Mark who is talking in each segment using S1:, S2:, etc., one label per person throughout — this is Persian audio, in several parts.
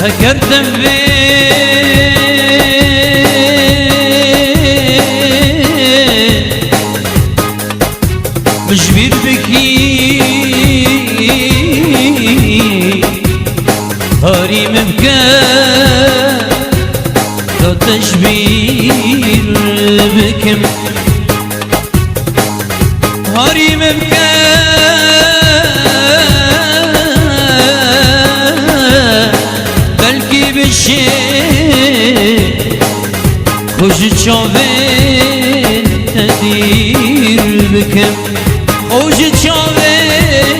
S1: هكرتم مجبر بكي هاري مبكى لا تشبير بكم هاري مبكى بلكي بشي خوش چاوين تدير بكم خوش چاوين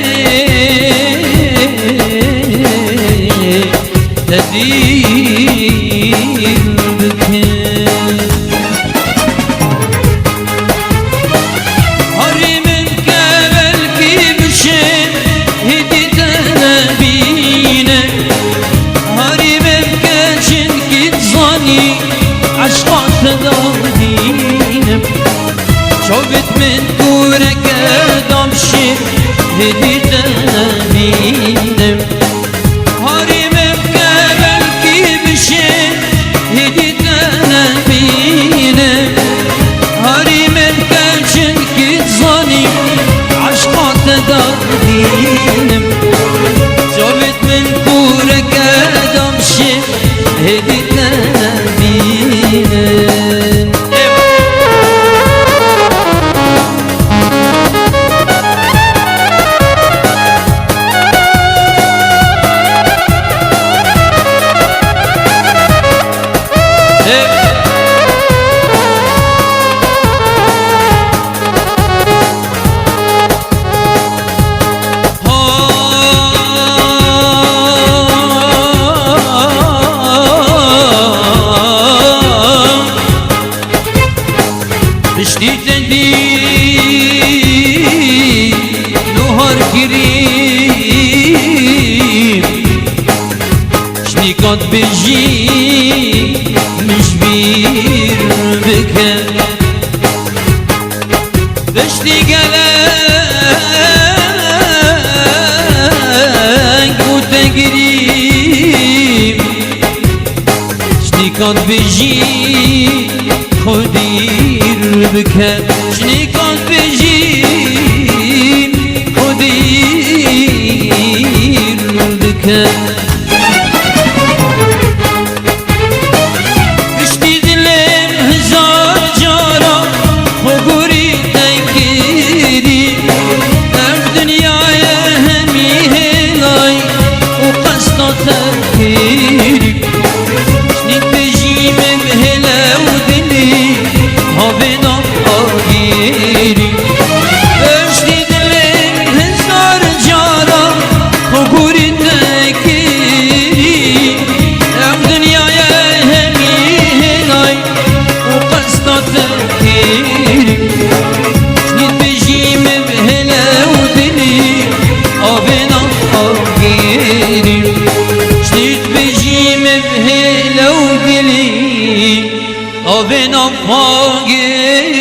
S1: تدير بكم هاري مبكى بلكي بشي هدي تنبينك هاري مبكى چنكي تظني عشقات تدادينم شوفت من كورك دمشي هدي تنبينم هاري مبكى بلكي بشي هدي تنبينم هاري مبكى چنكي تظني عشقات تدادينم شوفت من كورك دمشي هدي تنبينم بشتي تندي نهار كريم شني قد بجي مجبير بك بشتي قلق وتقريب شني قد بجي خدير بك شني قد بجي خدير بك بشتي ظلم هزار جارة وقوري تنكيري ام دنيايا همي هلاي وقصة تفكيري شني بجي من هلا ودلي هابنا آگیری اشتی دلم هزار جارا خوگوری تکیری ام دنیای همی هنای و قصدا تکیری شنید بجیم بهله و دلی آبنا آگیری شنید بجیم بهله و دلی آبنا آگیری